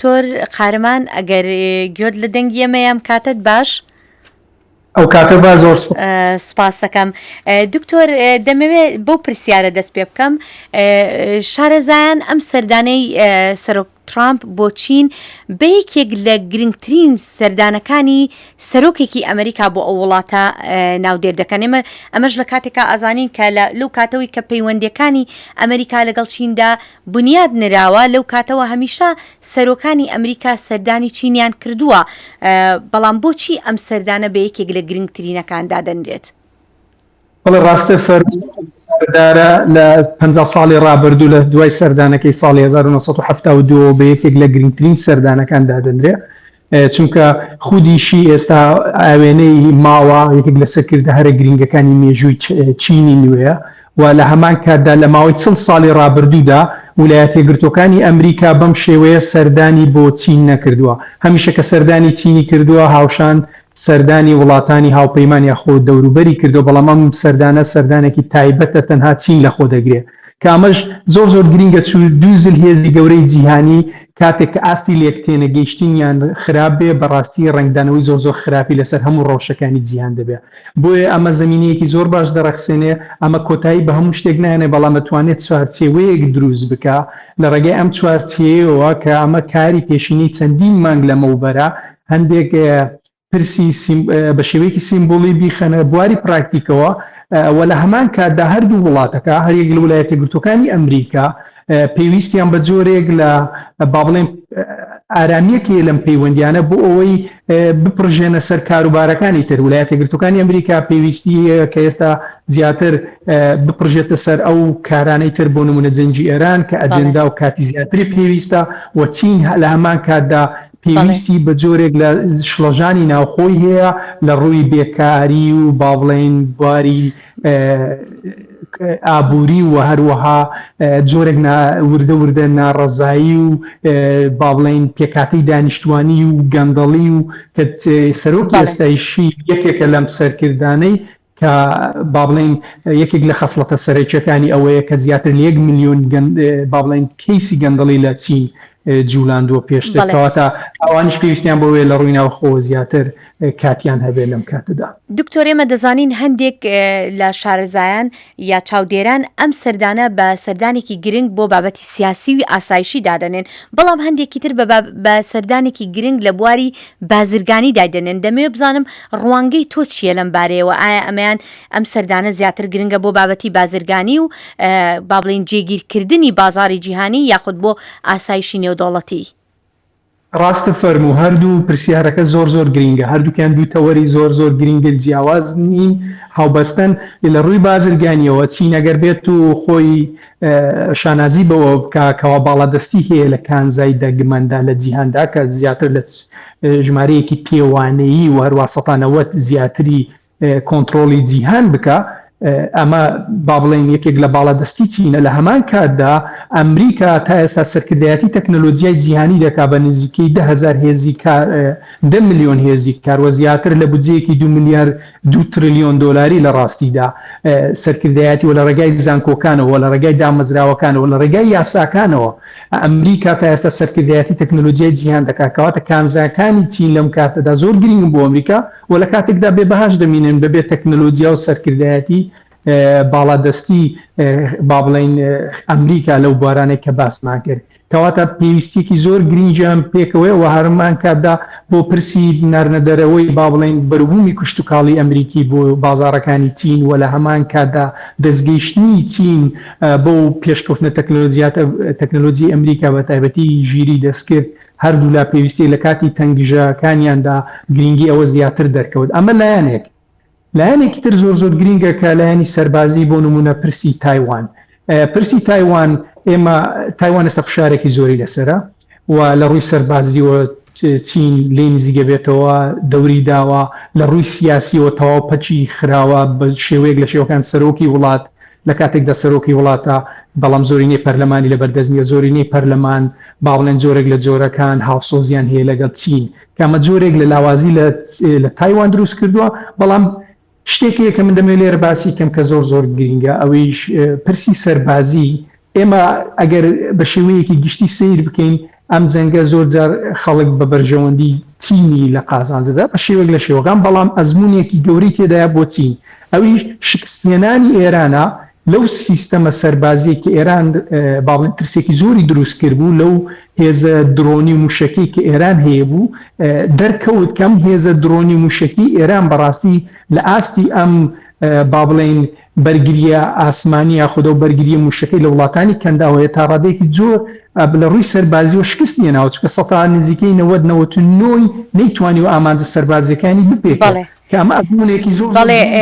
دکتۆر قارمان ئەگەر گوێت لە دەنگی ئەمەیەم کاتت باش ئەو کاتە با زۆر سپاس دەکەم دکتۆر دەمەوێت بۆ پرسیارە دەست پێ بکەم شارەزایان ئەم سەردانەی سەرۆک ترامپ بۆ چین بە یەکێک لە گرنگترین سەردانەکانی سەرۆکێکی ئەمریکا بۆ ئەو وڵاتە ناودێر دەکەن ئەمەش لە کاتێکا ئازانین کە لەو کاتەوەی کە پەیوەندیەکانی ئەمریکا لەگەڵ چیندا بنیاد نراوە لەو کاتەوە هەمیشە سەرۆکانی ئەمریکا سەردانی چینیان کردووە بەڵام بۆچی ئەم سەردانە بە یەکێک لە گرنگترینەکاندا دەنرێت بەڵێ ڕاستە سەردارە لە 50 ساڵی ڕابردوو لە دوای سەردانەکەی ساڵی 1972 بە یەکێک لە گرنگترین سەردانەکاندا دەنرێت چونکە خودیشی ئێستا ئاوێنەی ماوە یەکێک لە سەرکردە هەرە گرنگەکانی مێژووی چینی نوێیە و لە هەمان کاتدا لە ماوەی 40 ساڵی ڕابردوودا ویلایەتە یەکگرتووەکانی ئەمریکا بەم شێوەیە سەردانی بۆ چین نەکردووە هەمیشە کە سەردانی چینی کردووە هاوشان سەردانی وڵاتانی هاوپەیمان یاخۆ دەوروبەری کردو بەڵام ئەم سەردانێکی تایبەتە تەنها چین لە خۆ دەگرێت کە ئەمەش زۆر گرنگە چوو دووزل هێزی گەورەی جیهانی کاتێک کە ئاستی لێکتێنە گەیشتنیان خراپ بێ بەڕاستی ڕنگدانەوەی زۆر خراپی لەسەر هەموو ڕەوشەکانی جیهان دەبێت بۆیە ئەمە زمینەیەکی زۆر باش دەڕەخسێنێ ئەمە کۆتایی بە هەموو شتێک نایەنێ بەڵام دەتوانێت چوارچێوەیەک دروست بکە لە ڕێگەی ئەم چوارچێوەوە کە ئەمە کاری پێشینەی چەندین مانگ لەمەوبەرە هەندێک پرسی بە شێوەیەکی سیمبۆلی بیخەنە بواری پراکتیکەوە و لە هەمان کاتدا هەردوو وڵاتەکە هەریەک لە ویلایەتە یەکگرتووەکانی ئەمریکا پێویستیان بە جۆرێک لە با بڵێن ئارامیەکی لەم پەیوەندیانە بۆ ئەوەی بپڕژێنە سەر کاروبارەکانی تر ویلایەتە یەکگرتووەکانی ئەمریکا پێویستی کە ئێستا زیاتر بپڕژێتە سەر ئەو کارانەی تر بۆ نمونە جەنگی ئێران کە ئەجەندا و کاتی زیاتری پێویستە و چین لە هەمان کاتدا پێویستی بە جۆرێک لە شڵەژانی ناوخۆی هەیە لە ڕووی بێکاری و با بڵێن بواری ئابووری و هەروەها جۆرێک وردە ناڕەزایی و با بڵێن پێکاتی دانیشتوانی و گەندەڵی و کە سەرۆکی ئێستایشی یەکێکە لەم سەرکردانەی کە با بڵێن یەکێک لە خەسڵەتە سەرەکیەکانی ئەوەیە کە زیاتر لە 1 ملیۆن با بڵێن کەیسی گەندەڵی لە چین جولاندووە پێشتەکەواتە ئەوانش پێویستیان بۆوێ لە ڕووی ناوخۆ زیاتر کاتیان هەبێت لەم کاتەدا دکتۆر ئێمە دەزانین هەندێک لە شارەزایان یا چاودێران ئەم سەردانە بە سەردانێکی گرنگ بۆ بابەتی سیاسی و ئاسایشی دادەنێن بەڵام هەندێکی تر بە سەردانێکی گرنگ لە بواری بازرگانی دادەنێن دەمەوێت بزانم ڕوانگەی تۆ چیە لەم بارەیەوە ئایا ئەمەیان ئەم سەردانە زیاتر گرنگە بۆ بابەتی بازرگانی و با بڵێن جێگیرکردنی بازاری جیهانی یاخود بۆ ئاسایشی نێودەوڵەتی ڕاستە فەرموو هەردوو پرسیارەکە زۆر گرنگە هەردووکیان دوو تەوەری زۆر گرنگە جیاواز نین هاوبەستن لە ڕووی بازرگانیەوە چین ئەگەر بێت و خۆی شانازی بەوە بکەوە باڵادەستی هەیە لە کانزای دەگمەندا لە جیهاندا کە زیاتر لە ژمارەیەکی پێوانەیی و هەروە 90 زیاتری کۆنتترۆلی جیهان بکە ئەمە با بڵێن یەکێک لە باڵادەستی چینە لە هەمان کاتدا ئەمریکا تا ئێستا سەرکردایەتی تەکنۆلۆژیای جیهانی دەکا بە نزیکەی 10 ملیۆن هێزی کار و زیاتر لە بودجەیەکی 2 ملیار 2 تریلیۆن دۆلاری لە ڕاستیدا سەرکردایەتی و لە ڕێگای زانکۆکانەوە لە ڕێگای دامەزراوەکانەوە لە ڕێگای یاساکانەوە ئەمریکا تا ئێستا سەرکردایەتی تەکنۆلۆژیای جیهان دەکا کەواتە کانزاکانی چین لەم کاتەدا زۆر گرنگن بۆ ئەمریکا و لە کاتێکدا بێبەهاش دەمینن بەبێ تەکنۆلۆژیا و سەرکردایەتی باڵادەستی با بڵێن ئەمریکا لەو بوارانێک کە باسمان کرد کەواتە پێویستێکی زۆر گرنگیان پێکەوەی و هەرمان کاتدا بۆ پرسی نارنەدەرەوەی با بڵێن بەربوومی کوشتتوکاڵی ئەمریکی بۆ بازارەکانی چین و لە هەمان کاتدا دەستگەیشتنی چین بۆ پێشکەوتنە تەکنۆلۆژی ئەمریکا بە تایبەتی ژیری دەستکرد هەردوو لا پێویستی لە کاتی تەنگژەکانیاندا گرنگی ئەوە زیاتر دەرکەوت ئەمە لایەنێک لایەنێکی تر زۆر گرنگە کە لایەنی سەربازی بۆ نمونە پرسی تایوان ئێمە تایوان ئێستا فشارێکی زۆری لەسرە و لە ڕووی سەربازیەوە چین لێ نزیگە بێتەوە دەوری داوە لە ڕووی سیاسیەوە تەواو پەچی خراوە بە شێوەیەک لە شێوەکان سەرۆکی وڵات لە کاتێکدا سەرۆکی وڵاتە بەڵام زۆرینەی پەرلەمانی لە بەردەستنیە زۆرینەی پەرلەمان با بڵێن جۆرێک لە جۆرەکان هاوسۆزیان هەیە لەگەڵ چین کامە جۆرێک لە لاوازی لە تایوان دروست کردووە بەڵام شتێکی کە من دەمێ لێرە باسی کەم کە زۆر گرنگە ئەوەیش پرسی سەربازی ئێمە ئەگەر بە شێوەیەکی گشتی سیر بکەین ئەم جەنگە زۆر جار خەڵک بە بەرژەوەندی چینی لە قازانجەدا بە شێوەک لە شێوەکان، بەڵام ئەزمونێکی گەوری تێدایە بۆ چین. ئەوی شکستێنانی ئێرانە لەو سیستەمە سەربازیە کە ئێران باڵێن ترسێکی زۆری دروست کرد بوو لەو هێزە درۆنی موشەکەی کە ئێران هەیە بوو، دەرکەوت کەم هێزە درۆنی موشەکی ئێران بەڕاستی لە ئاستی ئەم با بڵێن بەرگریە ئاسمانی یاخودە و بەرگریە موشەکەی لە وڵاتانی کەنداوەیە تا ڕادێکی زۆر لە ڕووی سەربازی و شکست نێناوە، چکە سەتا نزیکەی 90-99 نەیتوانی و ئامانجە سەربازیەکانی بپێکێت کە ئەمە ئەزمونێکی زۆر